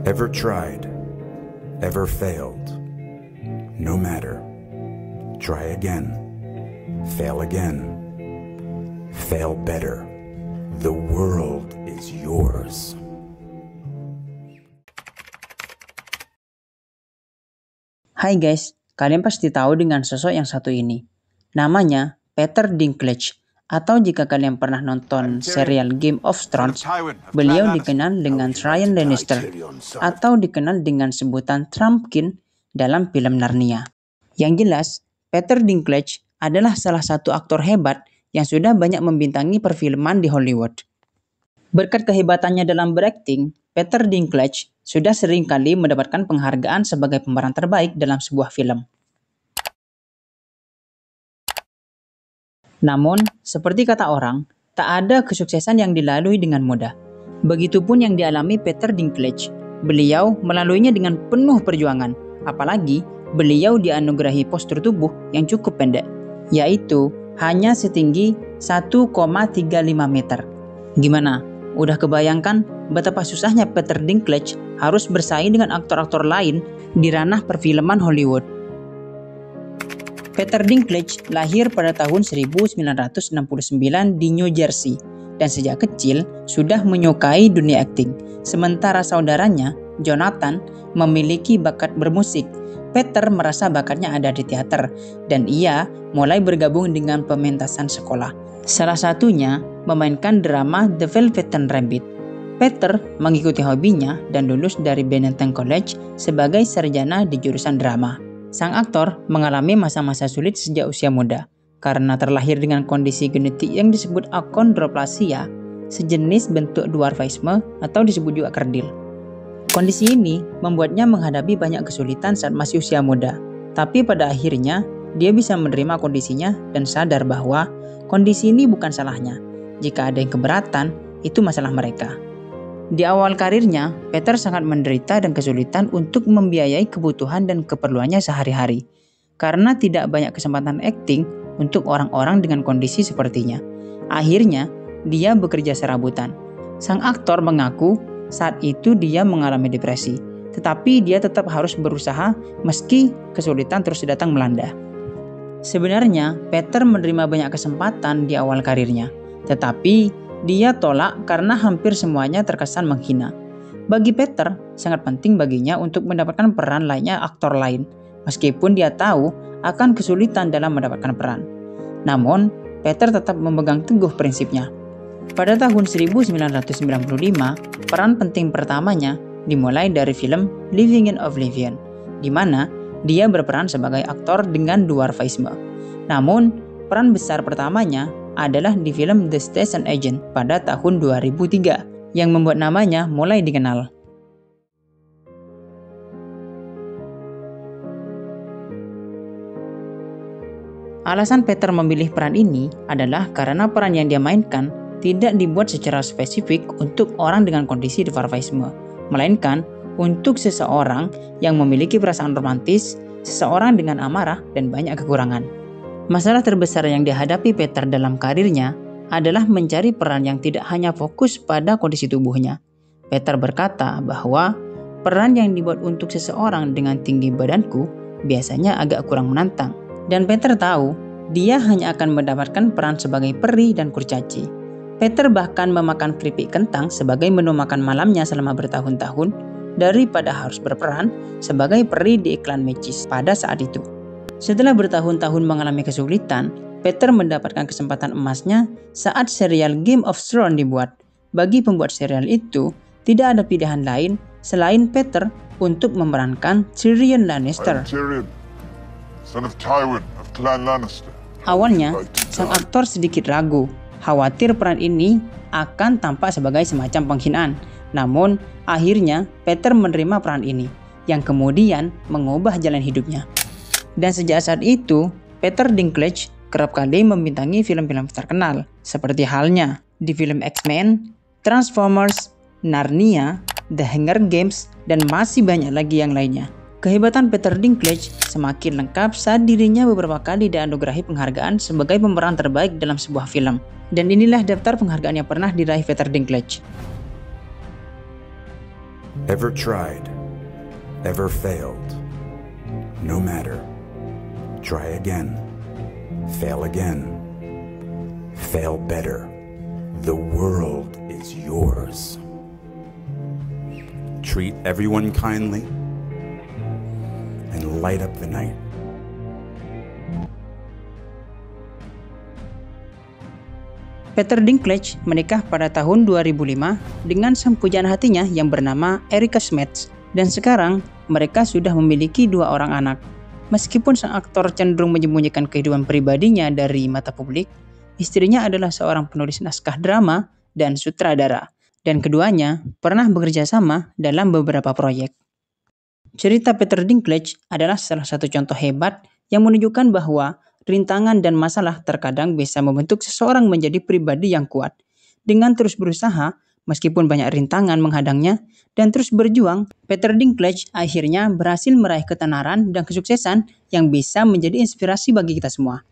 Ever tried? Ever failed? No matter. Try again. Fail again. Fail better. The world is yours. Hai guys, kalian pasti tahu dengan sosok yang satu ini. Namanya Peter Dinklage, atau jika kalian pernah nonton serial Game of Thrones, beliau dikenal dengan Tyrion Lannister, atau dikenal dengan sebutan Trumpkin dalam film Narnia. Yang jelas, Peter Dinklage adalah salah satu aktor hebat yang sudah banyak membintangi perfilman di Hollywood. Berkat kehebatannya dalam berakting, Peter Dinklage sudah sering kali mendapatkan penghargaan sebagai pemeran terbaik dalam sebuah film. Namun, seperti kata orang, tak ada kesuksesan yang dilalui dengan mudah. Begitupun yang dialami Peter Dinklage. Beliau melaluinya dengan penuh perjuangan, apalagi beliau dianugerahi postur tubuh yang cukup pendek, yaitu hanya setinggi 1,35 meter. Gimana? Udah kebayangkan betapa susahnya Peter Dinklage harus bersaing dengan aktor-aktor lain di ranah perfilman Hollywood. Peter Dinklage lahir pada tahun 1969 di New Jersey dan sejak kecil sudah menyukai dunia akting. Sementara saudaranya, Jonathan, memiliki bakat bermusik. Peter merasa bakatnya ada di teater dan ia mulai bergabung dengan pementasan sekolah. Salah satunya memainkan drama The Velvet Rabbit. Peter mengikuti hobinya dan lulus dari Bennington College sebagai sarjana di jurusan drama. Sang aktor mengalami masa-masa sulit sejak usia muda karena terlahir dengan kondisi genetik yang disebut achondroplasia, sejenis bentuk dwarfisme atau disebut juga kerdil. Kondisi ini membuatnya menghadapi banyak kesulitan saat masih usia muda. Tapi pada akhirnya dia bisa menerima kondisinya dan sadar bahwa kondisi ini bukan salahnya. Jika ada yang keberatan, itu masalah mereka. Di awal karirnya, Peter sangat menderita dan kesulitan untuk membiayai kebutuhan dan keperluannya sehari-hari. Karena tidak banyak kesempatan akting untuk orang-orang dengan kondisi sepertinya. Akhirnya, dia bekerja serabutan. Sang aktor mengaku saat itu dia mengalami depresi. Tetapi dia tetap harus berusaha meski kesulitan terus datang melanda. Sebenarnya, Peter menerima banyak kesempatan di awal karirnya, tetapi dia tolak karena hampir semuanya terkesan menghina. Bagi Peter, sangat penting baginya untuk mendapatkan peran lainnya aktor lain, meskipun dia tahu akan kesulitan dalam mendapatkan peran. Namun, Peter tetap memegang teguh prinsipnya. Pada tahun 1995, peran penting pertamanya dimulai dari film Living in Oblivion, di mana dia berperan sebagai aktor dengan dwarfisme. Namun, peran besar pertamanya adalah di film The Station Agent pada tahun 2003 yang membuat namanya mulai dikenal. Alasan Peter memilih peran ini adalah karena peran yang dia mainkan tidak dibuat secara spesifik untuk orang dengan kondisi dwarfisme, melainkan untuk seseorang yang memiliki perasaan romantis, seseorang dengan amarah dan banyak kekurangan. Masalah terbesar yang dihadapi Peter dalam karirnya adalah mencari peran yang tidak hanya fokus pada kondisi tubuhnya. Peter berkata bahwa peran yang dibuat untuk seseorang dengan tinggi badanku biasanya agak kurang menantang. Dan Peter tahu dia hanya akan mendapatkan peran sebagai peri dan kurcaci. Peter bahkan memakan keripik kentang sebagai menu makan malamnya selama bertahun-tahun daripada harus berperan sebagai peri di iklan Macy's pada saat itu. Setelah bertahun-tahun mengalami kesulitan, Peter mendapatkan kesempatan emasnya saat serial Game of Thrones dibuat. Bagi pembuat serial itu, tidak ada pilihan lain selain Peter untuk memerankan Tyrion Lannister. Tyrion, son of Tywin of Clan Lannister. Awalnya, sang aktor sedikit ragu, khawatir peran ini akan tampak sebagai semacam penghinaan. Namun, akhirnya Peter menerima peran ini, yang kemudian mengubah jalan hidupnya. Dan sejak saat itu, Peter Dinklage kerap kali membintangi film-film terkenal, seperti halnya di film X-Men, Transformers, Narnia, The Hunger Games, dan masih banyak lagi yang lainnya. Kehebatan Peter Dinklage semakin lengkap saat dirinya beberapa kali dianugerahi penghargaan sebagai pemeran terbaik dalam sebuah film. Dan inilah daftar penghargaan yang pernah diraih Peter Dinklage. Ever tried, ever failed, no matter. Try again, fail again, fail better. The world is yours. Treat everyone kindly and light up the night. Peter Dinklage menikah pada tahun 2005 dengan sang pujaan hatinya yang bernama Erica Smets, dan sekarang mereka sudah memiliki 2 orang anak. Meskipun sang aktor cenderung menyembunyikan kehidupan pribadinya dari mata publik, istrinya adalah seorang penulis naskah drama dan sutradara, dan keduanya pernah bekerja sama dalam beberapa proyek. Cerita Peter Dinklage adalah salah satu contoh hebat yang menunjukkan bahwa rintangan dan masalah terkadang bisa membentuk seseorang menjadi pribadi yang kuat. Dengan terus berusaha, meskipun banyak rintangan menghadangnya, dan terus berjuang, Peter Dinklage akhirnya berhasil meraih ketenaran dan kesuksesan yang bisa menjadi inspirasi bagi kita semua.